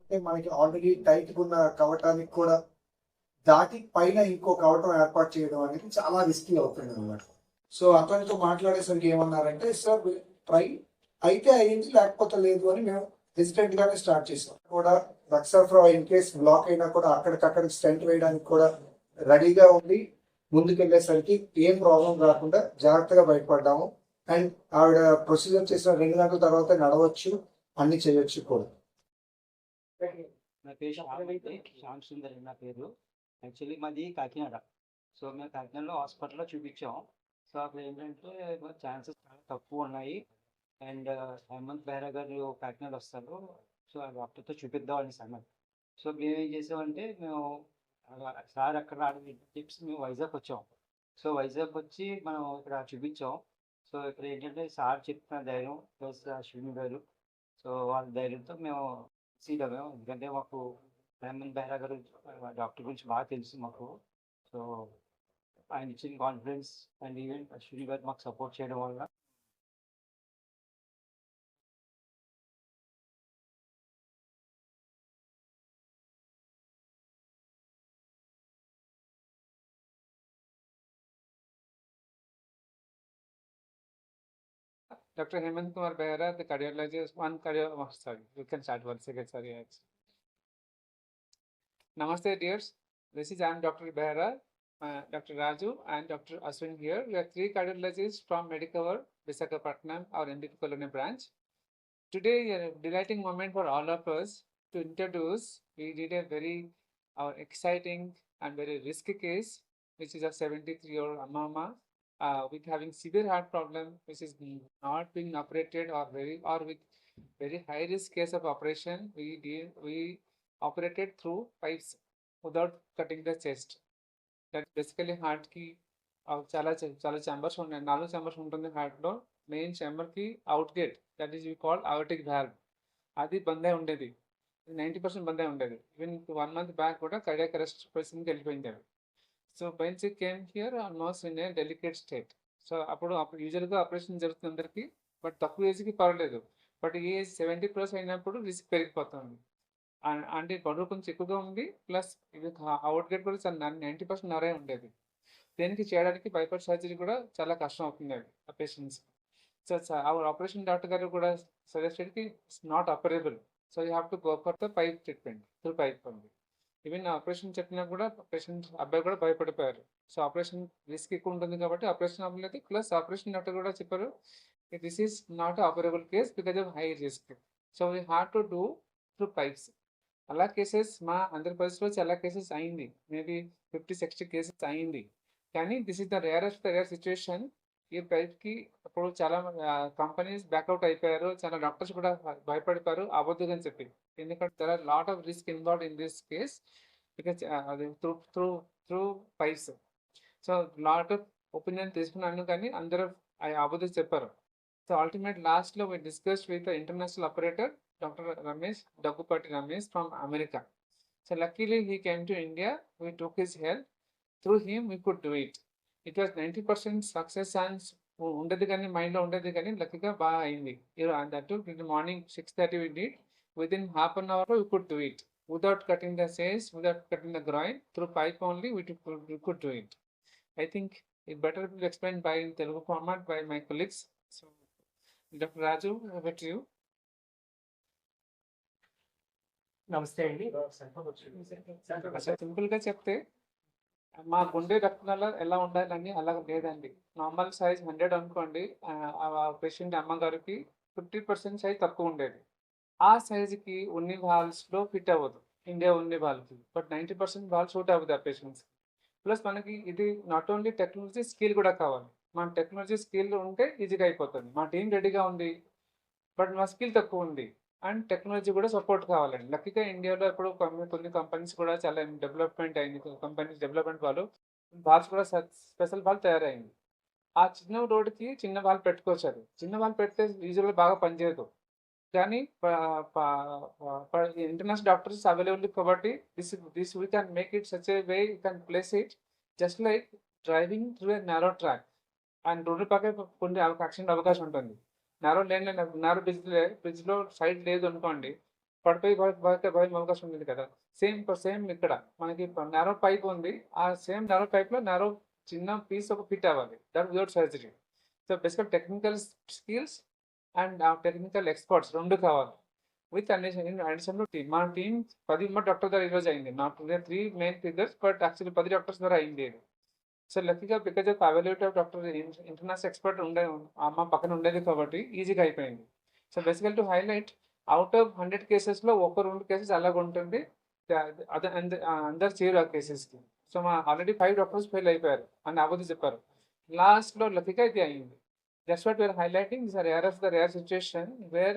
అంటే మనకి already tight ఉన్న కవటానికి కూడా దాటి పైన ఇంకో కవటం ఏర్పాటు చేయడం అనేది చాలా రిస్కీ అవుతుంది అనమాట. సో అతనితో మాట్లాడేసరికి ఏమన్నారంటే, సార్ ట్రై అయితే అయింది, లేకపోతే లేదు అని మేము హెసిడెంట్ గానే స్టార్ట్ చేసాం. కూడా రక్సఫ్రా ఇన్ కేస్ బ్లాక్ అయినా కూడా అక్కడికక్కడ స్టెంట్ వేయడానికి కూడా రెడీగా ఉండి ముందుకెళ్ళేసరికి ఏం ప్రాబ్లం రాకుండా జాగ్రత్తగా బయటపడ్డాము. అండ్ ఆవిడ ప్రొసీజర్ చేసిన 2 గంటల తర్వాత నడవచ్చు, అన్ని చేయొచ్చు కూడా. నా పేరు శ్యామ్ సుందర్ నా పేరు. యాక్చువల్లీ మాది కాకినాడ. సో మేము కాకినాడలో హాస్పిటల్లో చూపించాం. సో అక్కడ ఏంటంటే ఛాన్సెస్ చాలా తక్కువ ఉన్నాయి. అండ్ హేమంత్ బెహ్రా గారు కాకినాడ వస్తారు. సో ఆ డాక్టర్తో చూపిద్దాం అనేసి అన్నారు. సో మేము ఏం చేసామంటే మేము సార్ అక్కడ టిప్స్ మేము వైజాగ్ వచ్చాం. సో వైజాగ్ వచ్చి మనం ఇక్కడ చూపించాం. సో ఇక్కడ ఏంటంటే సార్ చెప్తున్న ధైర్యం ప్లస్ అశ్విని గారు, సో వాళ్ళ ధైర్యంతో మేము సీట్ అవ్వాము. ఎందుకంటే మాకు హేమంత్ బెహ్రా గారు డాక్టర్ గురించి బాగా తెలుసు మాకు. సో ఆయన ఇచ్చిన కాన్ఫిడెన్స్ అండ్ ఈవెన్ అశ్విని గారు మాకు సపోర్ట్ చేయడం వల్ల Dr. Hemant Kumar Behra, the cardiologist, sorry, you can start 1 second, sorry. Namaste, dears. This is I am Dr. Behra, Dr. Raju, and Dr. Ashwin here. We are 3 cardiologists from Medicover, Visakhapatnam, our NDP Colony branch. Today, a delighting moment for all of us to introduce. We did a very exciting and very risky case, which is a 73-year-old mama with having severe heart problem, which is not being operated or with very high risk case of operation. We operated through pipes without cutting the chest. That's basically heart ki చాలా chambers ఉన్నాయి, 4 chambers ఉంటుంది heart లో. Main chamber కి out gate, that is we call aortic valve, అది బంద్ అయి ఉండేది. 90% బంద్ అయి ఉండేది. ఈవెన్ 1 month బ్యాక్ కూడా కార్డియాక్ అరెస్ట్ పొజిషన్కి వెళ్ళిపోయింది. So bench came here almost in a delicate state. So అప్పుడు యూజువల్గా ఆపరేషన్ జరుగుతుంది అందరికీ, బట్ తక్కువ ఏజ్కి పర్వాలేదు. బట్ ఈ ఏజ్ 70+ అయినప్పుడు రిస్క్ పెరిగిపోతుంది. అంటే బరువు కొంచెం ఎక్కువగా ఉంది, ప్లస్ ఇది అవుట్ గేట్ కూడా చాలా 90% నరే ఉండేది. దేనికి చేయడానికి బైపాస్ సర్జరీ కూడా చాలా కష్టం అవుతుంది ఆ patients. So our operation doctor గారు కూడా సజెస్టెడ్ కి it's not operable. So you have to go for the pipe treatment through pipe ఉంది. ఈవెన్ ఆపరేషన్ చెప్పినా కూడా పేషెంట్ అబ్బాయి కూడా భయపడిపోయారు. సో ఆపరేషన్ రిస్క్ ఎక్కువ ఉంటుంది కాబట్టి ఆపరేషన్ అవ్వలేదు. ప్లస్ ఆపరేషన్ డాక్టర్ కూడా చెప్పారు this is not operable case because of high risk. So we have to do through pipes. అలా కేసెస్ మా ఆంధ్రప్రదేశ్లో చాలా కేసెస్ అయింది, మేబీ 50-60 కేసెస్ అయింది. కానీ this is the rarest rare situation. ఈ పైప్కి అప్పుడు చాలా కంపెనీస్ బ్యాక్అవుట్ అయిపోయారు, చాలా డాక్టర్స్ కూడా భయపడిపోయారు అవ్వద్దు అని చెప్పి. ఎందుకంటే there are lot of risk involve in this case because అది through pipes. So lot of opinion తీసుకున్నాను కానీ అందరూ అవ్వదు చెప్పారు. సో అల్టిమేట్ లాస్ట్లో we discussed with the international operator Dr. Ramesh, Daggupati Ramesh from America. So luckily he came to India, we took his help. Through him we could do it. It was 90% success and ఉండేది కానీ మైండ్లో ఉండేది కానీ లక్కీగా బాగా అయింది. That in the morning 6:30 we did. Within half an hour we could do it. Without cutting the chest, without cutting the groin, through pipe only we could do it. I think it better be explained by in Telugu format by my colleagues. So Dr. Raju, over to you. నమస్తే అండి. సింపుల్గా చెప్తే మా గుండె రక్తనాళ ఎలా ఉండాలని అలా లేదండి. నార్మల్ సైజ్ 100 అనుకోండి, పేషెంట్ అమ్మగారికి 50% సైజ్ తక్కువ ఉండేది. ఆ సైజుకి ఉన్ని వాల్స్లో ఫిట్ అవ్వదు, ఇండియా ఉన్ని వాళ్ళకి. బట్ 90% వాల్ సూట్ అవ్వదు ఆ పేషెంట్స్. ప్లస్ మనకి ఇది నాట్ ఓన్లీ టెక్నాలజీ, స్కిల్ కూడా కావాలి. మన టెక్నాలజీ స్కిల్ ఉంటే ఈజీగా అయిపోతుంది. మా టీం రెడీగా ఉంది, బట్ మా స్కిల్ తక్కువ ఉంది. అండ్ టెక్నాలజీ కూడా సపోర్ట్ కావాలండి. లక్కీగా ఇండియాలో ఇప్పుడు కొన్ని కంపెనీస్ కూడా చాలా డెవలప్మెంట్ అయింది. కంపెనీస్ డెవలప్మెంట్ బాల్స్ కూడా స్పెషల్ బాల్ తయారైంది. ఆ చిన్న రోడ్కి చిన్న బాల్ పెట్టుకోవచ్చు. అది చిన్న బాల్ పెడితే యూజువల్గా బాగా పనిచేయదు. కానీ ఇంటర్నేషనల్ డాక్టర్స్ అవైలబుల్ కాబట్టి this we can make it such a way you can place it just like driving through a narrow track. And road పక్కన కొన్ని యాక్సిడెంట్ అవకాశం ఉంటుంది. నారో బ్రిడ్జ్లో సైడ్ లేదు అనుకోండి, పడిపోయి అవకాశం ఉంది కదా. సేమ్ ఇక్కడ మనకి నారో పైప్ ఉంది. ఆ సేమ్ నారో పైప్ లో నారో చిన్న పీస్ ఒక ఫిట్ అవ్వాలి. That without surgery. సో బేసికల్ technical skills and technical experts 2 కావాలి. With addition team. మా టీం 10 మెంబర్ డాక్టర్ ద్వారా ఈరోజు అయింది. నాకు 3 main figures, but actually 10 doctors ద్వారా అయింది. సో లక్కీగా because of availability of doctor international expert మా పక్కన ఉండేది కాబట్టి ఈజీగా అయిపోయింది. సో బేసికల్ టు హైలైట్, అవుట్ ఆఫ్ 100 కేసెస్లో 1-2 కేసెస్ అలాగ ఉంటుంది. అందరు చేయరు ఆ కేసెస్కి. సో మా ఆల్రెడీ 5 డాక్టర్స్ ఫెయిల్ అయిపోయారు అని అబద్ధం చెప్పారు. లాస్ట్లో లక్కీగా అయితే అయింది. That's what we are highlighting. These are the rare situation where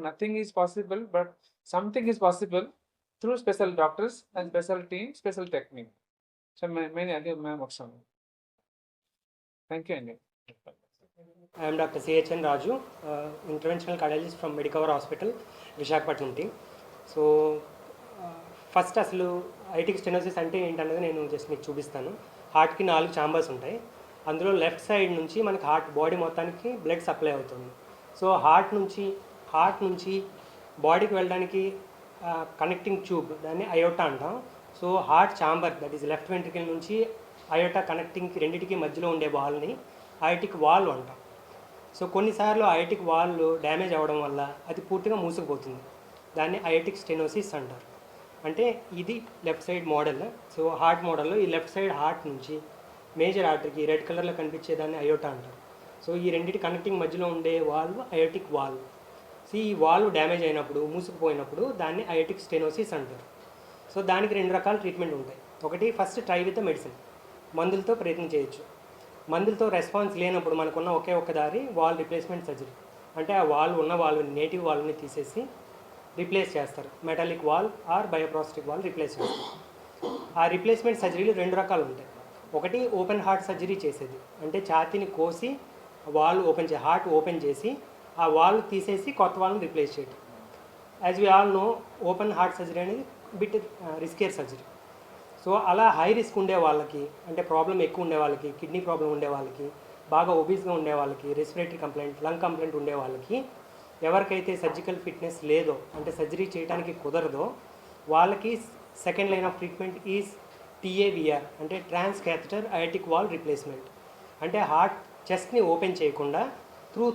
nothing is possible, but something is possible through special doctors and special team, special technique. So many other options. Thank you, Andy. I am Dr. C.H.N. Raju, interventional cardiologist from Medicover Hospital, Visakhapatnam team. So, first అసలు ఐటిక్ stenosis అంటే ఏంటన్నది నేను just మీకు చూపిస్తాను. హార్ట్కి 4 chambers ఉంటాయి. అందులో left side నుంచి మనకి హార్ట్ బాడీ మొత్తానికి బ్లడ్ సప్లై అవుతుంది. సో హార్ట్ నుంచి బాడీకి వెళ్ళడానికి కనెక్టింగ్ ట్యూబ్, దాన్ని అయోటా అంటాం. So heart chamber, that is left ventricle నుంచి అయోటా కనెక్టింగ్కి రెండింటికి మధ్యలో ఉండే వాల్ని అయోటిక్ వాల్వ్ అంటాం. సో కొన్నిసార్లు అయోటిక్ వాల్వ్ డ్యామేజ్ అవ్వడం వల్ల అది పూర్తిగా మూసుకుపోతుంది. దాన్ని అయోటిక్ స్టెనోసిస్ అంటారు. అంటే ఇది left side model. So heart మోడల్లో ఈ లెఫ్ట్ సైడ్ హార్ట్ నుంచి మేజర్ ఆర్టరీకి రెడ్ కలర్లో కనిపించేదాన్ని అయోటా అంటారు. సో ఈ రెండింటి కనెక్టింగ్ మధ్యలో ఉండే వాల్వ్ అయోటిక్ వాల్వ్. సో ఈ వాల్వ్ డ్యామేజ్ అయినప్పుడు, మూసుకుపోయినప్పుడు దాన్ని అయోటిక్ స్టెనోసిస్ అంటారు. సో దానికి 2 రకాల ట్రీట్మెంట్ ఉంటాయి. ఒకటి, ఫస్ట్ ట్రై విత్ మెడిసిన్, మందులతో ప్రయత్నం చేయొచ్చు. మందులతో రెస్పాన్స్ లేనప్పుడు మనకున్న ఒక్క దారి వాల్వ్ రిప్లేస్మెంట్ సర్జరీ. అంటే ఆ వాల్వ్ ఉన్న వాల్వ్ని, నేటివ్ వాల్వ్ని తీసేసి రిప్లేస్ చేస్తారు. Metallic valve or bioprosthetic valve replace చేస్తారు. ఆ రిప్లేస్మెంట్ సర్జరీలు 2 రకాలు ఉంటాయి. ఒకటి ఓపెన్ హార్ట్ సర్జరీ చేసేది, అంటే ఛాతీని కోసి హార్ట్ ఓపెన్ చేసి ఆ వాల్వ్ తీసేసి కొత్త వాల్వ్ని రిప్లేస్ చేయడం. As we all know, open heart surgery అనేది బిట్ రిస్కియర్ సర్జరీ. సో అలా హై రిస్క్ ఉండే వాళ్ళకి, అంటే ప్రాబ్లం ఎక్కువ ఉండే వాళ్ళకి, కిడ్నీ ప్రాబ్లం ఉండే వాళ్ళకి, బాగా ఒబీస్గా ఉండే వాళ్ళకి, రెస్పిరేటరీ కంప్లైంట్, లంగ్ కంప్లైంట్ ఉండే వాళ్ళకి, ఎవరికైతే సర్జికల్ ఫిట్నెస్ లేదో, అంటే సర్జరీ చేయడానికి కుదరదో, వాళ్ళకి second line of treatment is TAVR, అంటే ట్రాన్స్ క్యాథెటర్ అయోటిక్ వాల్వ్ రిప్లేస్మెంట్. అంటే హార్ట్ చెస్ట్ని ఓపెన్ చేయకుండా త్రూ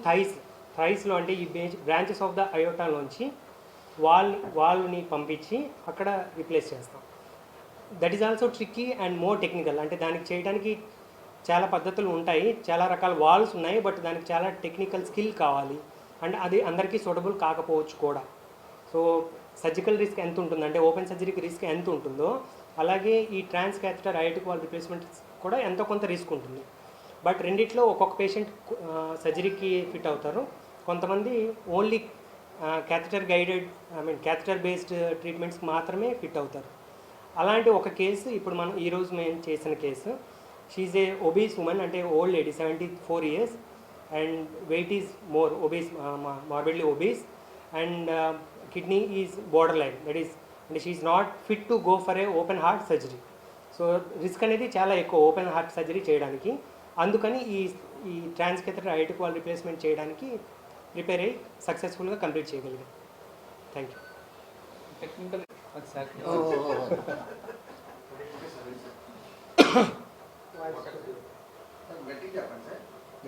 థైస్లో అంటే ఈ బ్రాంచెస్ ఆఫ్ ద అయోటాలోంచి వాల్వ్ని పంపించి అక్కడ రిప్లేస్ చేస్తాం. That is also tricky and more technical. అంటే దానికి చేయడానికి చాలా పద్ధతులు ఉంటాయి, చాలా రకాల వాల్వ్స్ ఉన్నాయి, బట్ దానికి చాలా టెక్నికల్ స్కిల్ కావాలి. అండ్ అది అందరికీ సూటబుల్ కాకపోవచ్చు కూడా. సో సర్జికల్ రిస్క్ ఎంత ఉంటుందో, అంటే ఓపెన్ సర్జరీకి రిస్క్ ఎంత ఉంటుందో, అలాగే ఈ ట్రాన్స్ క్యాథెటర్ అయోటిక్ వాల్వ్ రిప్లేస్మెంట్ కూడా ఎంతో కొంత రిస్క్ ఉంటుంది. బట్ రెండిట్లో ఒక్కొక్క పేషెంట్ సర్జరీకి ఫిట్ అవుతారు. కొంతమంది ఓన్లీ క్యాథెటర్ బేస్డ్ ట్రీట్మెంట్స్కి మాత్రమే ఫిట్ అవుతారు. అలాంటి ఒక కేసు ఇప్పుడు మనం ఈరోజు మేము చేసిన కేసు. షీఈ్ ఏ ఒబీస్ ఉమెన్, అంటే old lady, 74 years, and weight is more obese, morbidly obese, and kidney is borderline, that is, and she is not fit to go for a open heart surgery. So risk అనేది చాలా ఎక్కువ open heart surgery చేయడానికి. అందుకని ఈ ట్రాన్స్కేథెటర్ aortic valve replacement చేయడానికి prepare అయ్యి సక్సెస్ఫుల్గా complete చేయగలిగాం. Thank you. టెక్నికల్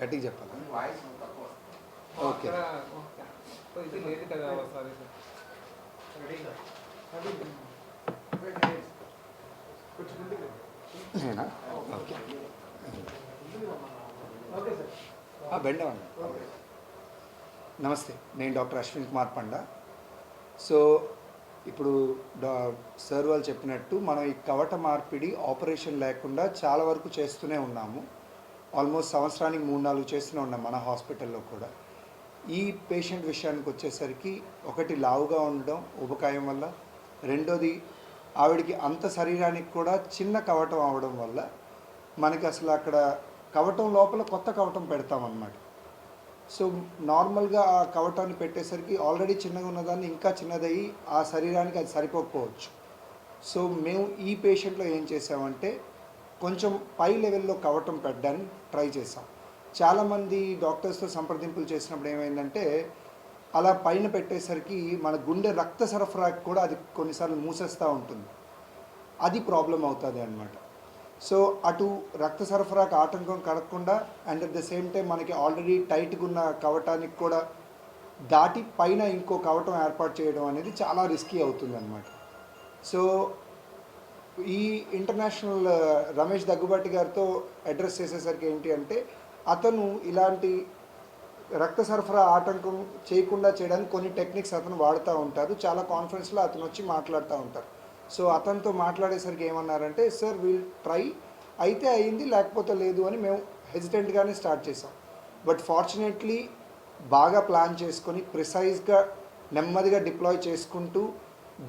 గట్టిగా చెప్పాలి. ఓకే, ఇది లేదు కదా సారీ. బెండవండి. నమస్తే, నేను డాక్టర్ అశ్విన్ కుమార్ పండా. సో ఇప్పుడు సార్ వాళ్ళు చెప్పినట్టు మనం ఈ కవట మార్పిడి ఆపరేషన్ లేకుండా చాలా వరకు చేస్తూనే ఉన్నాము. ఆల్మోస్ట్ సంవత్సరానికి 3-4 చేస్తూనే ఉన్నాం మన హాస్పిటల్లో కూడా. ఈ పేషెంట్ విషయానికి వచ్చేసరికి, ఒకటి లావుగా ఉండడం ఉబకాయం వల్ల, రెండోది ఆవిడికి అంత శరీరానికి కూడా చిన్న కవటం అవడం వల్ల మనకి అసలు అక్కడ కవటం లోపల కొత్త కవటం పెడతామన్నమాట. సో నార్మల్గా ఆ కవటాన్ని పెట్టేసరికి ఆల్రెడీ చిన్నగా ఉన్నదాన్ని ఇంకా చిన్నదయ్యి ఆ శరీరానికి అది సరిపోకపోవచ్చు. సో మేము ఈ పేషెంట్లో ఏం చేసామంటే కొంచెం పై లెవెల్లో కవటం పెట్టడానికి ట్రై చేసాం. చాలామంది డాక్టర్స్తో సంప్రదింపులు చేసినప్పుడు ఏమైందంటే అలా పైన పెట్టేసరికి మన గుండె రక్త సరఫరాకి కూడా అది కొన్నిసార్లు మూసేస్తూ ఉంటుంది. అది ప్రాబ్లం అవుతుంది అన్నమాట. సో అటు రక్త సరఫరాకి ఆటంకం కలగకుండా and at the same time మనకి ఆల్రెడీ టైట్గా ఉన్న కవటానికి కూడా దాటి పైన ఇంకో కవటం ఏర్పాటు చేయడం అనేది చాలా రిస్కీ అవుతుంది అన్నమాట. సో ఈ ఇంటర్నేషనల్ రమేష్ దగ్గుబాటి గారితో అడ్రస్ చేసేసరికి ఏంటి అంటే, అతను ఇలాంటి రక్త సరఫరా ఆటంకం చేయకుండా చేయడానికి కొన్ని టెక్నిక్స్ అతను వాడుతూ ఉంటారు. చాలా కాన్ఫరెన్స్లో అతను వచ్చి మాట్లాడుతూ ఉంటారు. సో అతనితో మాట్లాడేసరికి ఏమన్నారంటే, సార్ వీల్ ట్రై, అయితే అయింది లేకపోతే లేదు అని మేము హెజిటెంట్గానే స్టార్ట్ చేసాం. బట్ ఫార్చునేట్లీ బాగా ప్లాన్ చేసుకొని ప్రిసైజ్గా నెమ్మదిగా డిప్లాయ్ చేసుకుంటూ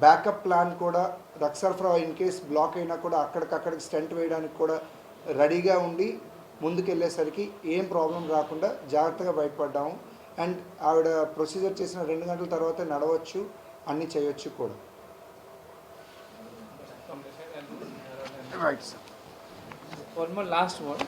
బ్యాకప్ ప్లాన్ కూడా రక్త సరఫరా ఇన్ కేస్ బ్లాక్ అయినా కూడా అక్కడికక్కడికి స్టెంట్ వేయడానికి కూడా రెడీగా ఉండి ముందుకెళ్ళేసరికి ఏం ప్రాబ్లం రాకుండా జాగ్రత్తగా బయటపడ్డాము. అండ్ ఆవిడ ప్రొసీజర్ చేసిన 2 గంటల తర్వాత నడవచ్చు, అన్నీ చేయొచ్చు కూడా. One more last one.